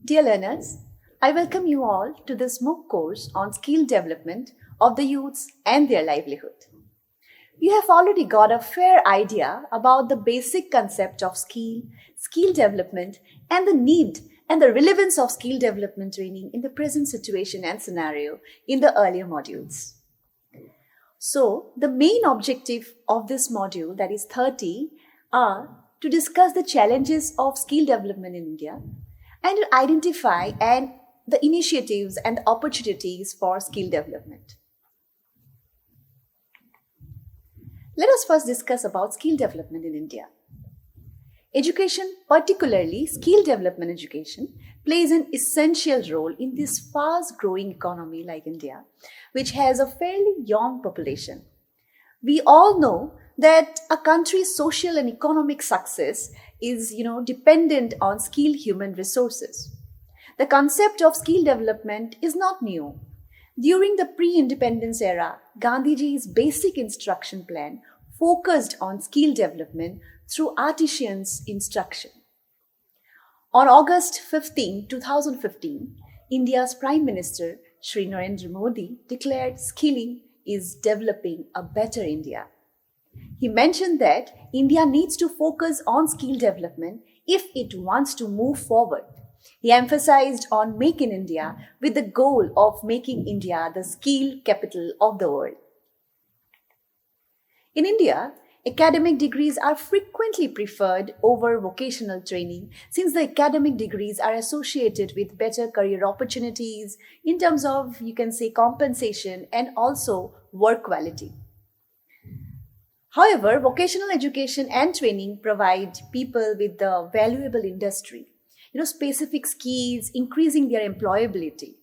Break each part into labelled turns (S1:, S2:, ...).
S1: Dear learners, I welcome you all to this MOOC course on skill development of the youths and their livelihood. You have already got a fair idea about the basic concept of skill development, and the need and the relevance of skill development training in the present situation and scenario in the earlier modules. So, the main objective of this module, that is 30, are to discuss the challenges of skill development in India and to identify the initiatives and opportunities for skill development. Let us first discuss about skill development in India. Education, particularly skill development education, plays an essential role in this fast-growing economy like India, which has a fairly young population. We all know that a country's social and economic success is, dependent on skilled human resources. The concept of skill development is not new. During the pre-independence era, Gandhiji's basic instruction plan focused on skill development through artisans' instruction. On August 15, 2015, India's Prime Minister Shri Narendra Modi declared skilling is developing a better India. He mentioned that India needs to focus on skill development if it wants to move forward. He emphasized on Make in India with the goal of making India the skill capital of the world. In India, academic degrees are frequently preferred over vocational training since the academic degrees are associated with better career opportunities in terms of, compensation and also work quality. However, vocational education and training provide people with the valuable industry, specific skills, increasing their employability.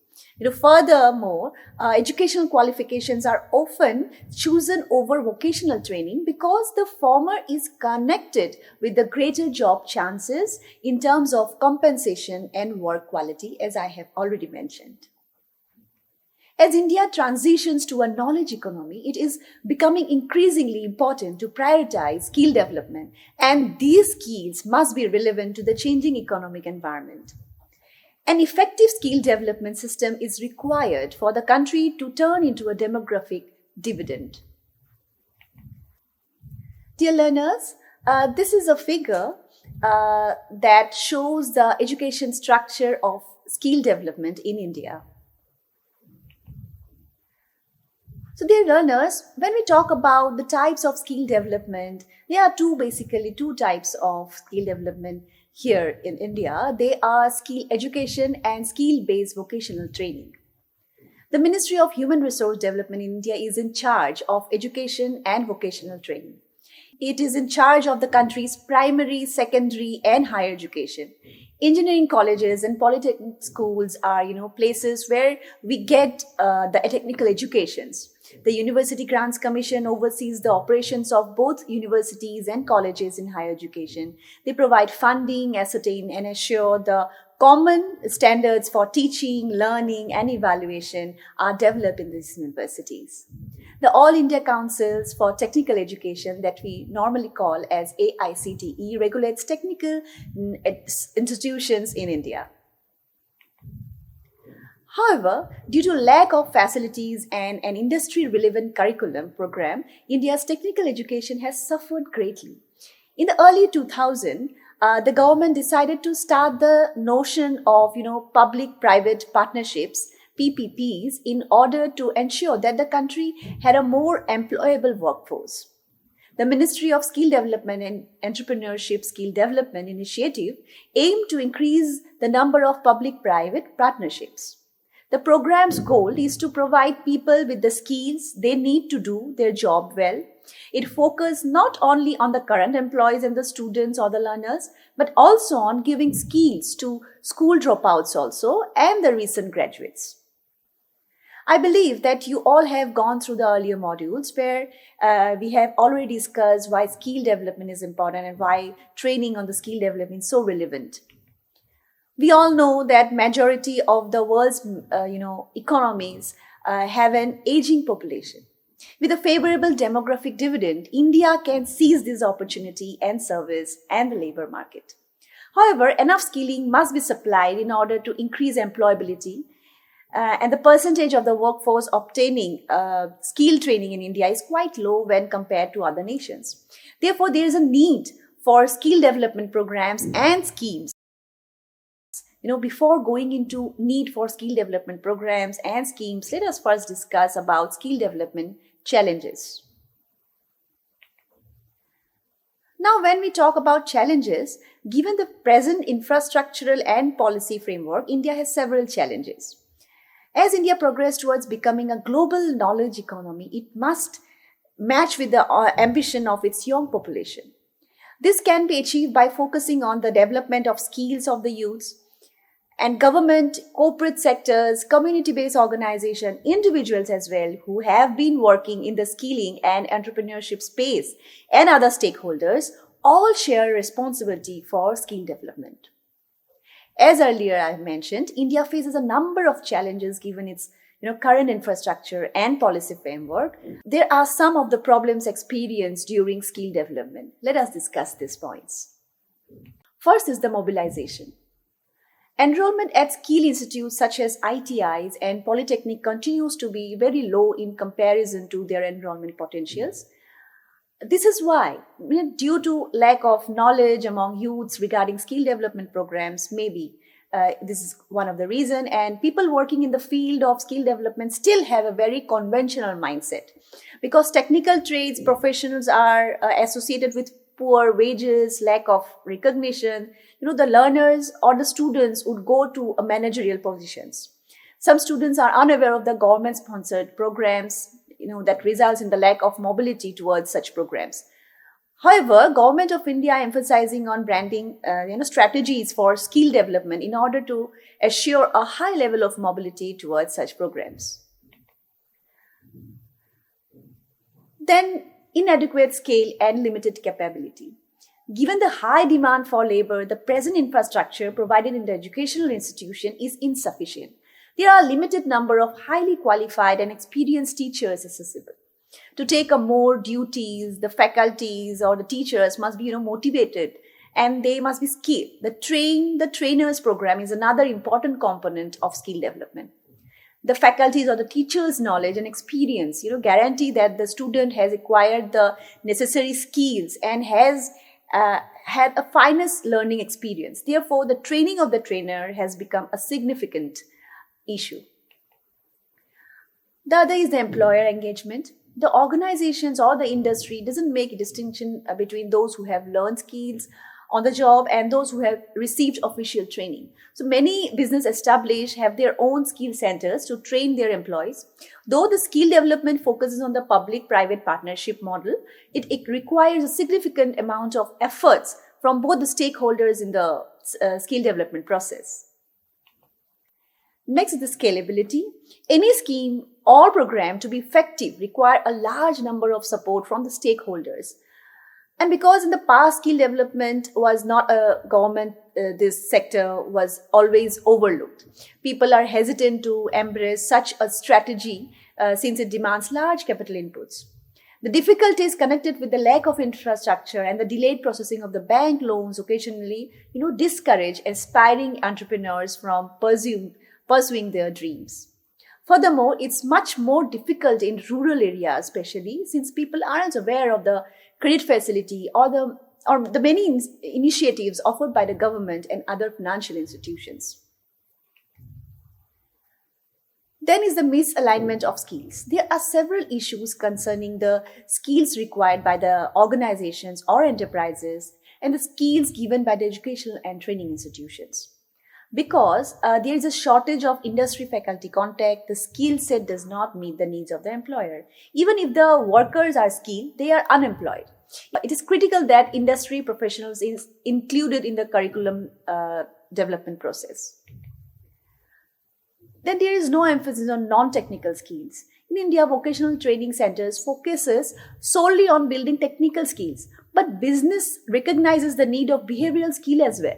S1: Furthermore, educational qualifications are often chosen over vocational training because the former is connected with the greater job chances in terms of compensation and work quality, as I have already mentioned. As India transitions to a knowledge economy, it is becoming increasingly important to prioritize skill development, and these skills must be relevant to the changing economic environment. An effective skill development system is required for the country to turn into a demographic dividend. Dear learners, this is a figure that shows the education structure of skill development in India. So dear learners, when we talk about the types of skill development, there are two types of skill development here in India. They are skill education and skill-based vocational training. The Ministry of Human Resource Development in India is in charge of education and vocational training. It is in charge of the country's primary, secondary, and higher education. Engineering colleges and polytechnic schools are, places where we get the technical educations. The University Grants Commission oversees the operations of both universities and colleges in higher education. They provide funding, ascertain, and assure the common standards for teaching, learning, and evaluation are developed in these universities. The All India Councils for Technical Education, that we normally call as AICTE, regulates technical institutions in India. However, due to lack of facilities and an industry-relevant curriculum program, India's technical education has suffered greatly. In the early 2000s, the government decided to start the notion of, public-private partnerships, PPPs, in order to ensure that the country had a more employable workforce. The Ministry of Skill Development and Entrepreneurship Skill Development Initiative aimed to increase the number of public-private partnerships. The program's goal is to provide people with the skills they need to do their job well. It focuses not only on the current employees and the students or the learners, but also on giving skills to school dropouts also and the recent graduates. I believe that you all have gone through the earlier modules where we have already discussed why skill development is important and why training on the skill development is so relevant. We all know that majority of the world's economies have an aging population. With a favorable demographic dividend, India can seize this opportunity and service and the labor market. However, enough skilling must be supplied in order to increase employability. And the percentage of the workforce obtaining skill training in India is quite low when compared to other nations. Therefore, there is a need for skill development programs and schemes. Before going into need for skill development programs and schemes, let us first discuss about skill development challenges. Now, when we talk about challenges, given the present infrastructural and policy framework, India has several challenges. As India progresses towards becoming a global knowledge economy, it must match with the ambition of its young population. This can be achieved by focusing on the development of skills of the youths, and government, corporate sectors, community-based organizations, individuals as well who have been working in the skilling and entrepreneurship space and other stakeholders all share responsibility for skill development. As earlier I mentioned, India faces a number of challenges given its current infrastructure and policy framework. There are some of the problems experienced during skill development. Let us discuss these points. First is the mobilization. Enrollment at skill institutes such as ITIs and Polytechnic continues to be very low in comparison to their enrollment potentials. This is why, due to lack of knowledge among youths regarding skill development programs, maybe this is one of the reasons, and people working in the field of skill development still have a very conventional mindset because technical trades professionals are associated with poor wages, lack of recognition. The learners or the students would go to managerial positions. Some students are unaware of the government-sponsored programs, that results in the lack of mobility towards such programs. However, Government of India emphasizing on branding, strategies for skill development in order to assure a high level of mobility towards such programs. Then, inadequate scale and limited capability. Given the high demand for labor, the present infrastructure provided in the educational institution is insufficient. There are a limited number of highly qualified and experienced teachers accessible. To take on more duties, the faculties or the teachers must be motivated and they must be skilled. The trainers program is another important component of skill development. The faculties or the teacher's knowledge and experience, guarantee that the student has acquired the necessary skills and has had a finest learning experience. Therefore, the training of the trainer has become a significant issue. The other is the employer engagement. The organizations or the industry doesn't make a distinction between those who have learned skills on the job and those who have received official training. So many business established have their own skill centers to train their employees. Though the skill development focuses on the public-private partnership model, it requires a significant amount of efforts from both the stakeholders in the skill development process. Next is the scalability. Any scheme or program to be effective require a large number of support from the stakeholders. And because in the past skill development was not a government, this sector was always overlooked. People are hesitant to embrace such a strategy since it demands large capital inputs. The difficulties connected with the lack of infrastructure and the delayed processing of the bank loans occasionally, discourage aspiring entrepreneurs from pursuing their dreams. Furthermore, it's much more difficult in rural areas, especially since people aren't aware of the credit facility or the many initiatives offered by the government and other financial institutions. Then is the misalignment of skills. There are several issues concerning the skills required by the organizations or enterprises and the skills given by the educational and training institutions. Because there is a shortage of industry faculty contact, the skill set does not meet the needs of the employer. Even if the workers are skilled, they are unemployed. It is critical that industry professionals is included in the curriculum development process. Then there is no emphasis on non-technical skills. In India, vocational training centers focuses solely on building technical skills, but business recognizes the need of behavioral skill as well.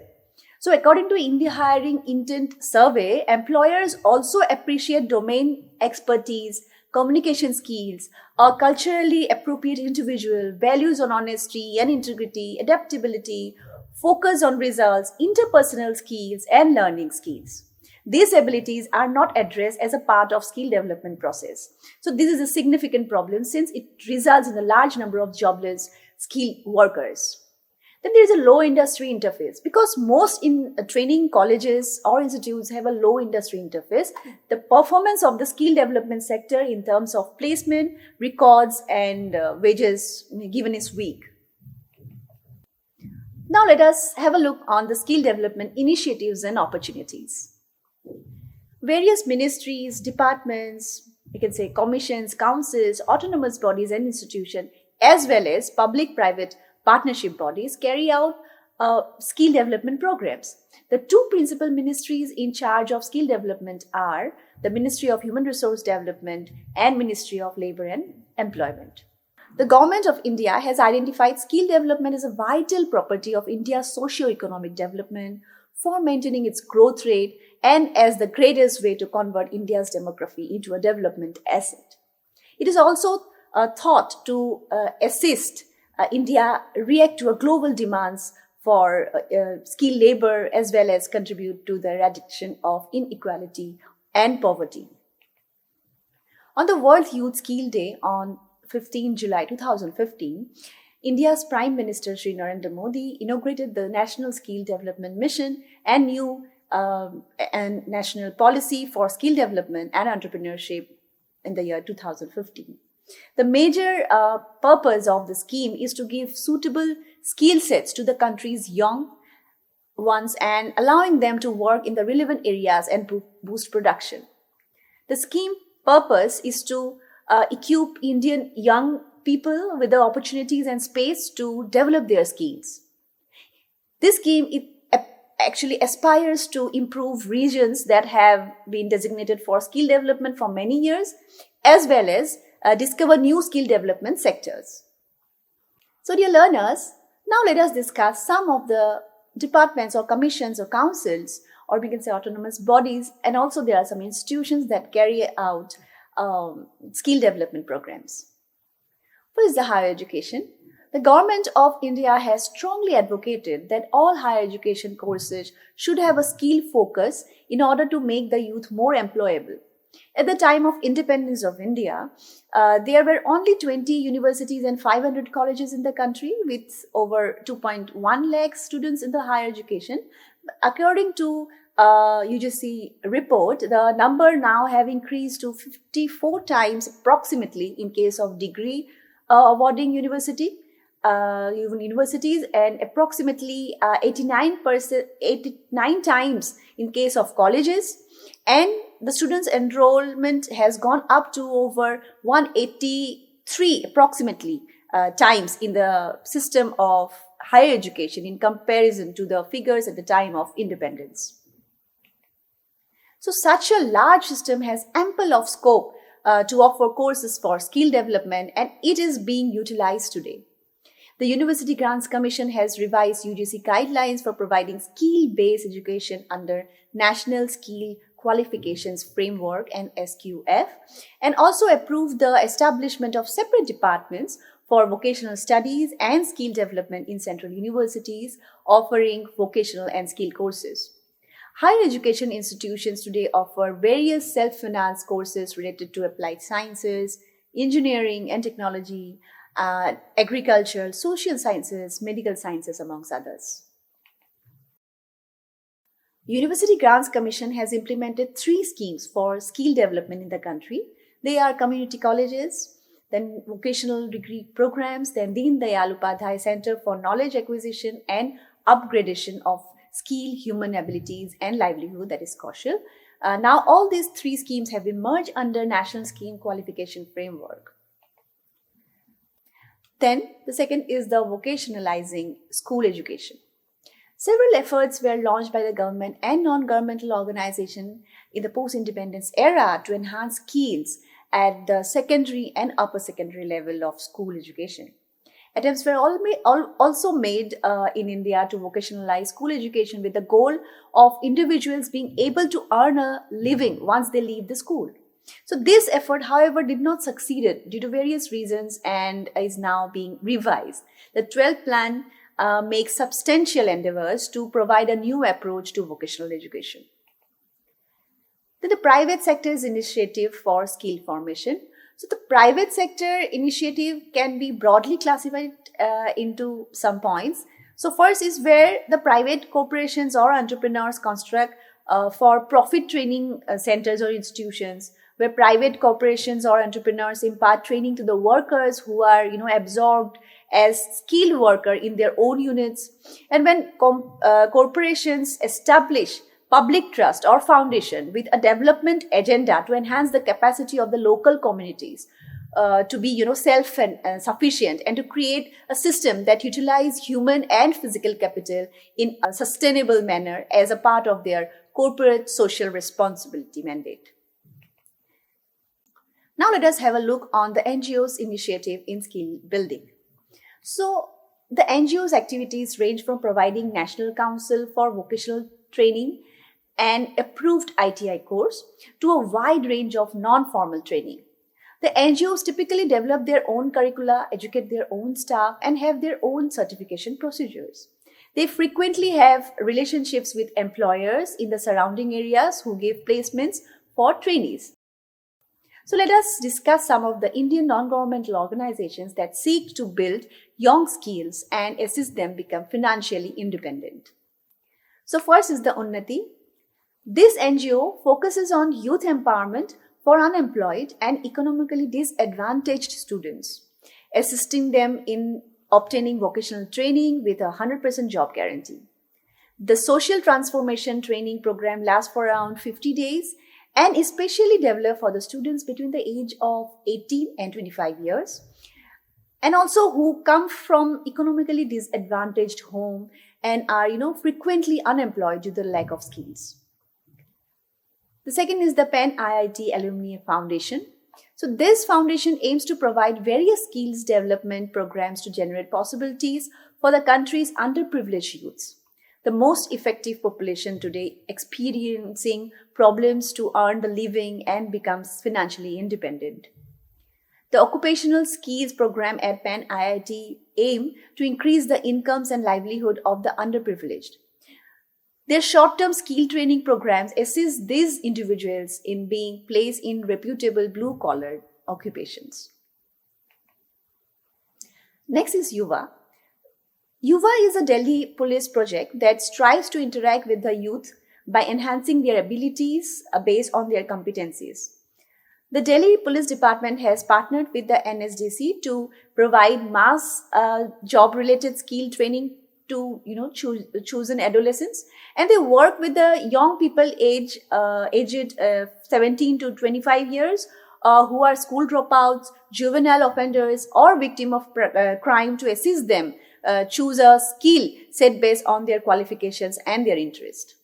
S1: So according to India Hiring Intent Survey, employers also appreciate domain expertise, communication skills, a culturally appropriate individual, values on honesty and integrity, adaptability, focus on results, interpersonal skills, and learning skills. These abilities are not addressed as a part of skill development process. So this is a significant problem since it results in a large number of jobless skilled workers. Then there is a low industry interface. Because most in training colleges or institutes have a low industry interface, the performance of the skill development sector in terms of placement, records, and wages given is weak. Now let us have a look on the skill development initiatives and opportunities. Various ministries, departments, you can say commissions, councils, autonomous bodies and institutions, as well as public-private partnership bodies carry out skill development programs. The two principal ministries in charge of skill development are the Ministry of Human Resource Development and Ministry of Labour and Employment. The Government of India has identified skill development as a vital property of India's socio-economic development for maintaining its growth rate and as the greatest way to convert India's demography into a development asset. It is also thought to assist India react to a global demands for skilled labor as well as contribute to the eradication of inequality and poverty. On the World Youth Skill Day on 15 July 2015, India's Prime Minister Shri Narendra Modi inaugurated the National Skill Development Mission and new and national policy for skill development and entrepreneurship in the year 2015. The major purpose of the scheme is to give suitable skill sets to the country's young ones and allowing them to work in the relevant areas and boost production. The scheme purpose is to equip Indian young people with the opportunities and space to develop their skills. This scheme actually aspires to improve regions that have been designated for skill development for many years, as well as discover new skill development sectors. So dear learners, now let us discuss some of the departments or commissions or councils, or we can say autonomous bodies, and also there are some institutions that carry out skill development programs. What is the higher education? The Government of India has strongly advocated that all higher education courses should have a skill focus in order to make the youth more employable. At the time of independence of India, there were only 20 universities and 500 colleges in the country with over 2.1 lakh students in the higher education. According to UGC report, the number now have increased to 54 times approximately in case of degree awarding universities and approximately 89 times in case of colleges, and the students enrollment has gone up to over 183 approximately times in the system of higher education in comparison to the figures at the time of independence. So such a large system has ample of scope to offer courses for skill development, and it is being utilized today. The University Grants Commission has revised UGC guidelines for providing skill-based education under National Skill Qualifications Framework and SQF, and also approved the establishment of separate departments for vocational studies and skill development in central universities offering vocational and skill courses. Higher education institutions today offer various self-financed courses related to applied sciences, engineering and technology, agriculture, social sciences, medical sciences, amongst others. University Grants Commission has implemented 3 schemes for skill development in the country. They are community colleges, then vocational degree programs, then Deen Dayal Upadhyay Center for Knowledge Acquisition and Upgradation of Skill, Human Abilities and Livelihood, that is Kaushal. Now all these 3 schemes have been merged under National Scheme Qualification Framework. Then the second is the vocationalizing school education. Several efforts were launched by the government and non-governmental organizations in the post-independence era to enhance skills at the secondary and upper secondary level of school education. Attempts were also made in India to vocationalize school education with the goal of individuals being able to earn a living once they leave the school. So this effort, however, did not succeed due to various reasons and is now being revised. The 12th plan make substantial endeavors to provide a new approach to vocational education. Then the private sector's initiative for skill formation. So the private sector initiative can be broadly classified into some points. So first is where the private corporations or entrepreneurs construct for profit training centers or institutions, where private corporations or entrepreneurs impart training to the workers who are absorbed as skilled worker in their own units. And when corporations establish public trust or foundation with a development agenda to enhance the capacity of the local communities to be self-sufficient and to create a system that utilize human and physical capital in a sustainable manner as a part of their corporate social responsibility mandate. Now let us have a look on the NGO's initiative in skill building. So the NGO's activities range from providing National Council for Vocational Training and approved ITI course to a wide range of non-formal training. The NGOs typically develop their own curricula, educate their own staff, and have their own certification procedures. They frequently have relationships with employers in the surrounding areas who give placements for trainees. So let us discuss some of the Indian non-governmental organizations that seek to build young skills and assist them become financially independent. So first is the Unnati. This NGO focuses on youth empowerment for unemployed and economically disadvantaged students, assisting them in obtaining vocational training with a 100% job guarantee. The social transformation training program lasts for around 50 days and is specially developed for the students between the age of 18 and 25 years, and also who come from economically disadvantaged home and are frequently unemployed due to the lack of skills. The second is the Penn IIT Alumni Foundation. So this foundation aims to provide various skills development programs to generate possibilities for the country's underprivileged youths, the most effective population today experiencing problems to earn the living and becomes financially independent. The occupational skills program at Penn IIT aim to increase the incomes and livelihood of the underprivileged. Their short-term skill training programs assist these individuals in being placed in reputable blue-collar occupations. Next is Yuva. Yuva is a Delhi police project that strives to interact with the youth by enhancing their abilities based on their competencies. The Delhi Police Department has partnered with the NSDC to provide mass job-related skill training to chosen adolescents, and they work with the young people aged 17 to 25 years who are school dropouts, juvenile offenders, or victim of crime to assist them choose a skill set based on their qualifications and their interest.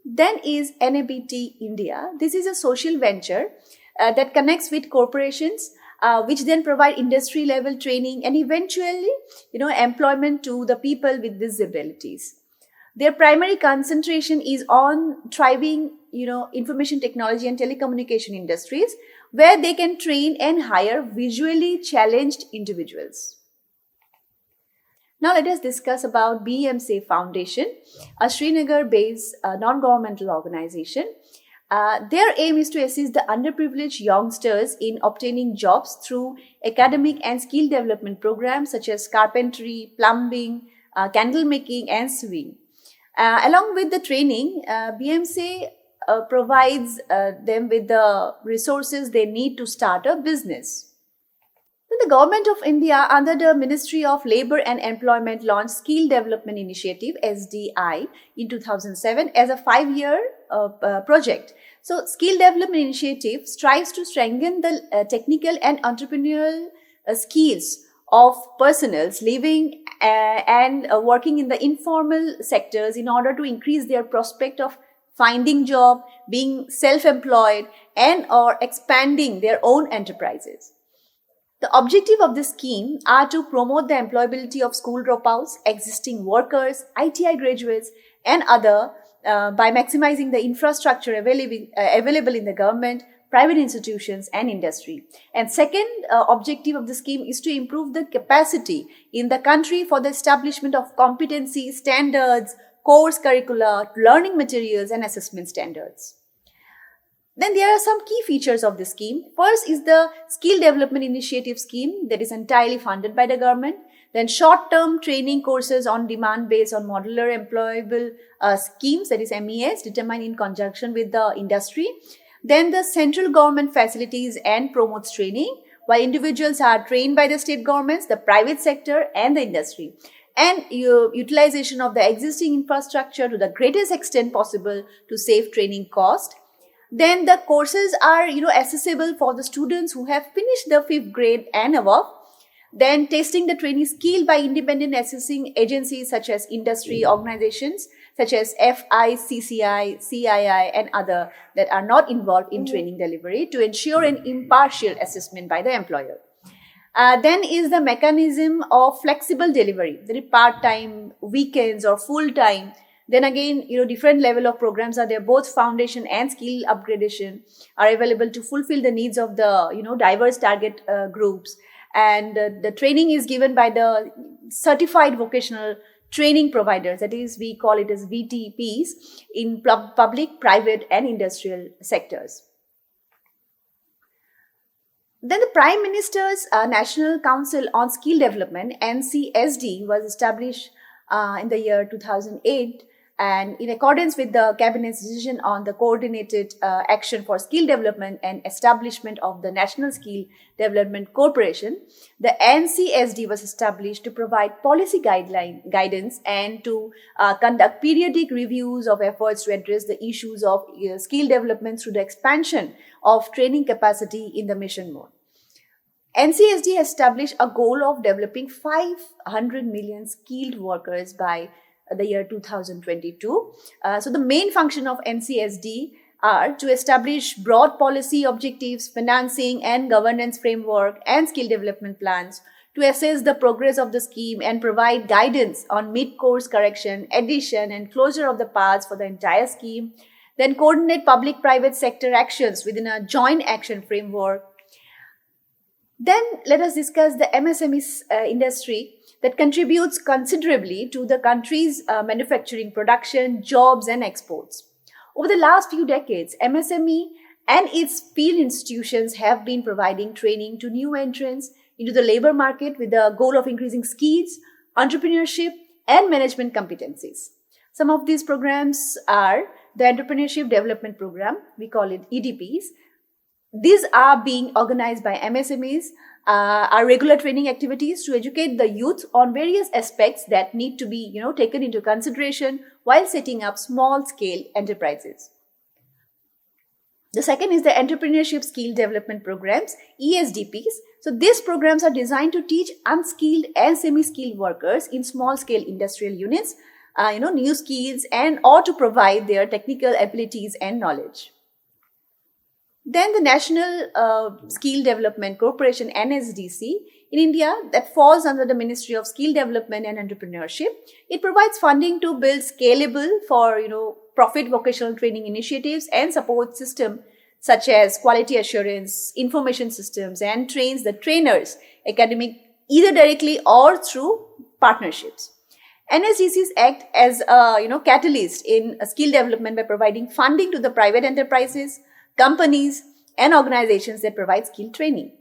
S1: Then is NABT India. This is a social venture that connects with corporations which then provide industry level training and eventually employment to the people with disabilities. Their primary concentration is on thriving information technology and telecommunication industries, where they can train and hire visually challenged individuals. Now let us discuss about BMC Foundation, a Srinagar-based non-governmental organization. Their aim is to assist the underprivileged youngsters in obtaining jobs through academic and skill development programs such as carpentry, plumbing, candle making, and sewing. Along with the training, BMC provides them with the resources they need to start a business. Then the Government of India, under the Ministry of Labour and Employment, launched Skill Development Initiative (SDI) in 2007 as a 5-year project. So, Skill Development Initiative strives to strengthen the technical and entrepreneurial skills of personnel living and working in the informal sectors in order to increase their prospect of finding job, being self-employed, and or expanding their own enterprises. The objective of this scheme are to promote the employability of school dropouts, existing workers, ITI graduates, and other by maximizing the infrastructure available in the government, private institutions, and industry. And second objective of the scheme is to improve the capacity in the country for the establishment of competency standards, course curricula, learning materials, and assessment standards. Then there are some key features of the scheme. First is the Skill Development Initiative scheme that is entirely funded by the government. Then short-term training courses on demand based on modular employable schemes, that is MES, determined in conjunction with the industry. Then the central government facilities and promotes training, while individuals are trained by the state governments, the private sector, and the industry. And utilization of the existing infrastructure to the greatest extent possible to save training cost. Then the courses are, accessible for the students who have finished the 5th grade and above. Then testing the trainee skill by independent assessing agencies such as industry organizations such as FICCI, CII, and other that are not involved in training delivery to ensure an impartial assessment by the employer. Then is the mechanism of flexible delivery, that is part-time, weekends, or full-time. Then again, different level of programs are there. Both foundation and skill upgradation are available to fulfill the needs of the, diverse target groups. And the training is given by the certified vocational training providers. That is, we call it as VTPs in public, private, and industrial sectors. Then the Prime Minister's National Council on Skill Development, NCSD, was established in the year 2008. And in accordance with the Cabinet's decision on the coordinated action for skill development and establishment of the National Skill Development Corporation, the NCSD was established to provide policy guidance and to conduct periodic reviews of efforts to address the issues of skill development through the expansion of training capacity in the mission mode. NCSD established a goal of developing 500 million skilled workers by the year 2022. So the main function of NCSD are to establish broad policy objectives, financing and governance framework, and skill development plans to assess the progress of the scheme and provide guidance on mid-course correction, addition, and closure of the paths for the entire scheme. Then coordinate public-private sector actions within a joint action framework. Then let us discuss the MSME industry that contributes considerably to the country's manufacturing production, jobs, and exports. Over the last few decades, MSME and its field institutions have been providing training to new entrants into the labor market with the goal of increasing skills, entrepreneurship, and management competencies. Some of these programs are the Entrepreneurship Development Program, we call it EDPs. These are being organized by MSMEs, are regular training activities to educate the youth on various aspects that need to be, taken into consideration while setting up small-scale enterprises. The second is the Entrepreneurship Skill Development Programs, ESDPs. So these programs are designed to teach unskilled and semi-skilled workers in small-scale industrial units, new skills and or to provide their technical abilities and knowledge. Then the National Skill Development Corporation, NSDC, in India, that falls under the Ministry of Skill Development and Entrepreneurship. It provides funding to build scalable for, profit vocational training initiatives and support system such as quality assurance, information systems, and trains the trainers, academic, either directly or through partnerships. NSDCs act as a catalyst in skill development by providing funding to the private enterprises, companies, and organizations that provide skill training.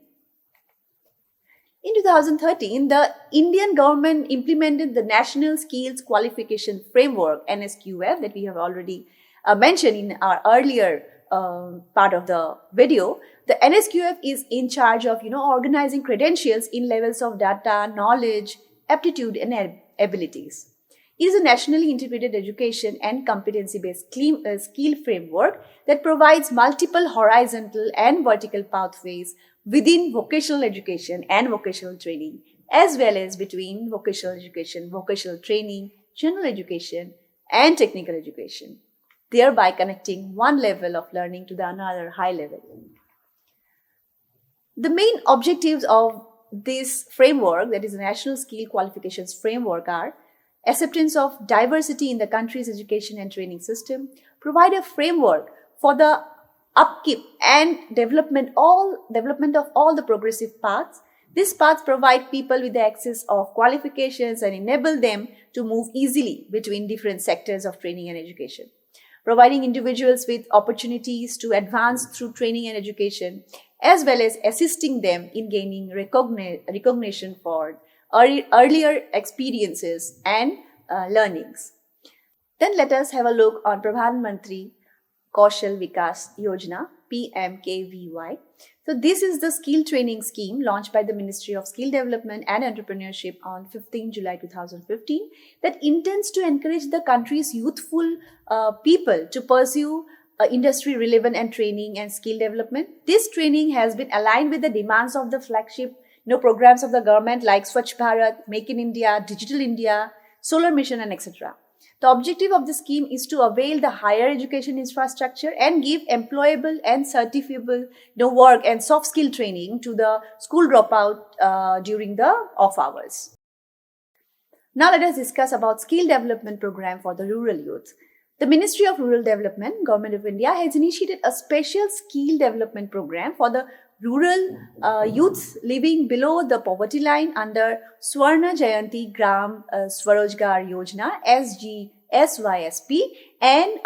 S1: In 2013, the Indian government implemented the National Skills Qualification Framework, NSQF, that we have already mentioned in our earlier part of the video. The NSQF is in charge of, organizing credentials in levels of data, knowledge, aptitude, and abilities. It is a nationally integrated education and competency-based skill framework that provides multiple horizontal and vertical pathways within vocational education and vocational training, as well as between vocational education, vocational training, general education, and technical education, thereby connecting one level of learning to the another high level. The main objectives of this framework, that is the National Skill Qualifications Framework, are acceptance of diversity in the country's education and training system, provide a framework for the upkeep and development of all the progressive paths. These paths provide people with the access of qualifications and enable them to move easily between different sectors of training and education, providing individuals with opportunities to advance through training and education, as well as assisting them in gaining recognition for earlier experiences and learnings. Then let us have a look on Pradhan Mantri Kaushal Vikas Yojana, PMKVY. So this is the skill training scheme launched by the Ministry of Skill Development and Entrepreneurship on 15 July 2015 that intends to encourage the country's youthful people to pursue industry relevant and training and skill development. This training has been aligned with the demands of the flagship programs of the government like Swachh Bharat, Make in India, Digital India, Solar Mission, and etc. The objective of the scheme is to avail the higher education infrastructure and give employable and certifiable work and soft skill training to the school dropout during the off hours. Now let us discuss about skill development program for the rural youth. The Ministry of Rural Development, Government of India, has initiated a special skill development program for the rural youths living below the poverty line under Swarna Jayanti Gram Swarojgar Yojana SGSYSP and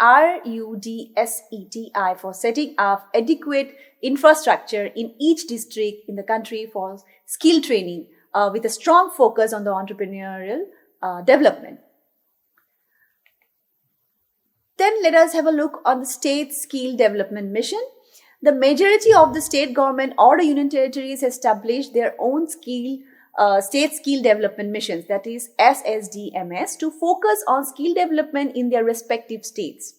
S1: RUDSETI for setting up adequate infrastructure in each district in the country for skill training with a strong focus on the entrepreneurial development. Then let us have a look on the state skill development mission. The majority of the state government or the union territories established their own state skill development missions, that is SSDMs, to focus on skill development in their respective states.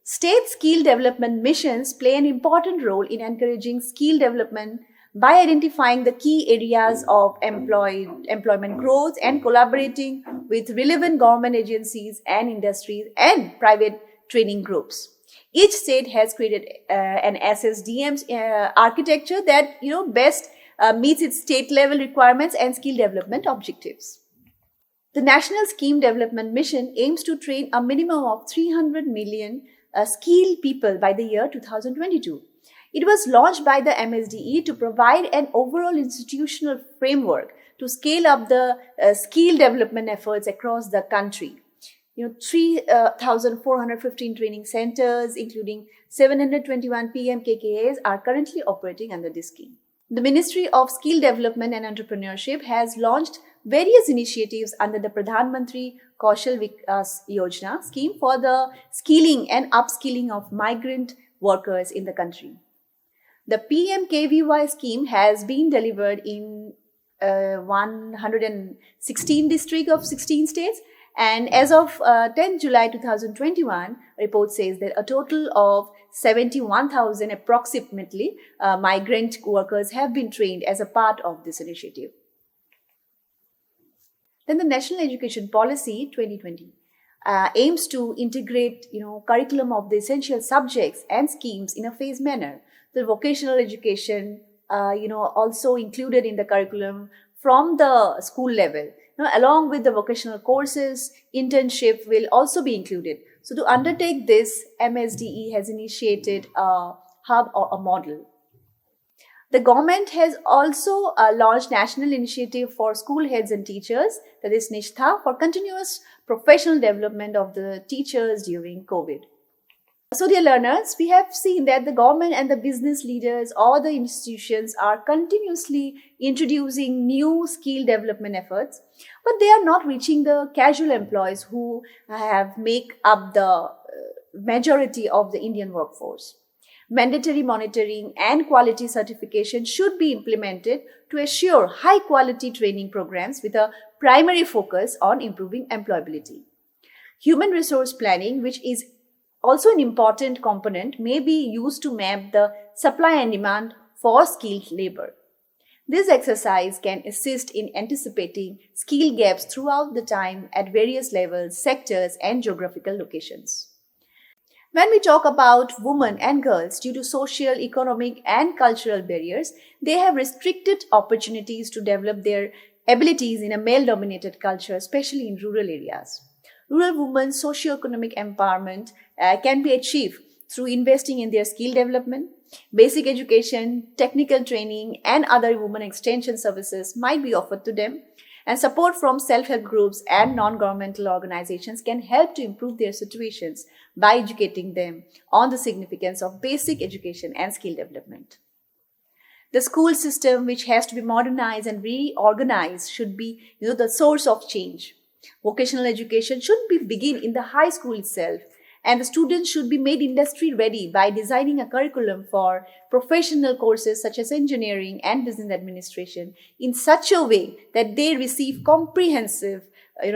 S1: State skill development missions play an important role in encouraging skill development by identifying the key areas of employment growth and collaborating with relevant government agencies and industries and private training groups. Each state has created an SSDMs architecture that best meets its state level requirements and skill development objectives. The National Scheme Development Mission aims to train a minimum of 300 million skilled people by the year 2022. It was launched by the MSDE to provide an overall institutional framework to scale up the skill development efforts across the country. 3,415 training centers, including 721 PMKKAs, are currently operating under this scheme. The Ministry of Skill Development and Entrepreneurship has launched various initiatives under the Pradhan Mantri Kaushal Vikas Yojana scheme for the skilling and upskilling of migrant workers in the country. The PMKVY scheme has been delivered in 116 districts of 16 states, and as of 10 July 2021, report says that a total of 71,000 approximately migrant workers have been trained as a part of this initiative. Then the National Education Policy 2020 aims to integrate curriculum of the essential subjects and schemes in a phased manner. The vocational education also included in the curriculum from the school level. Along with the vocational courses, internship will also be included. So to undertake this, MSDE has initiated a hub or a model. The government has also launched National Initiative for School Heads and Teachers, that is NIShtha, for continuous professional development of the teachers during COVID. So dear learners, we have seen that the government and the business leaders or the institutions are continuously introducing new skill development efforts, but they are not reaching the casual employees who make up the majority of the Indian workforce. Mandatory monitoring and quality certification should be implemented to assure high quality training programs with a primary focus on improving employability. Human resource planning, which is also an important component, may be used to map the supply and demand for skilled labor. This exercise can assist in anticipating skill gaps throughout the time at various levels, sectors, and geographical locations. When we talk about women and girls, due to social, economic, and cultural barriers, they have restricted opportunities to develop their abilities in a male-dominated culture, especially in rural areas. Rural women's socio-economic empowerment can be achieved through investing in their skill development. Basic education, technical training, and other women extension services might be offered to them. And support from self-help groups and non-governmental organizations can help to improve their situations by educating them on the significance of basic education and skill development. The school system, which has to be modernized and reorganized, should be the source of change. Vocational education should begin in the high school itself, and the students should be made industry ready by designing a curriculum for professional courses such as engineering and business administration in such a way that they receive comprehensive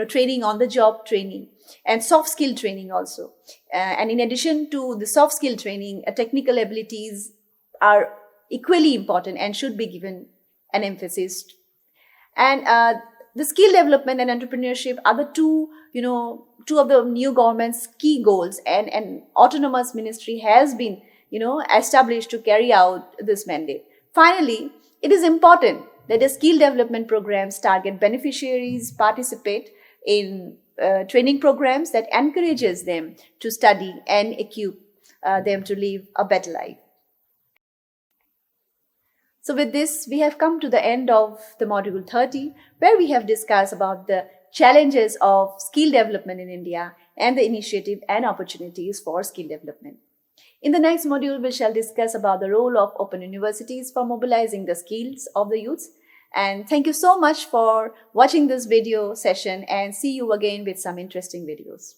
S1: training on the job training and soft skill training also. And in addition to the soft skill training, technical abilities are equally important and should be given an emphasis. And the skill development and entrepreneurship are the two of the new government's key goals, and an autonomous ministry has been established to carry out this mandate. Finally, it is important that the skill development programs target beneficiaries, participate in training programs that encourages them to study and equip them to live a better life. So with this, we have come to the end of the Module 30, where we have discussed about the challenges of skill development in India and the initiative and opportunities for skill development. In the next module, we shall discuss about the role of open universities for mobilizing the skills of the youths. And thank you so much for watching this video session, and see you again with some interesting videos.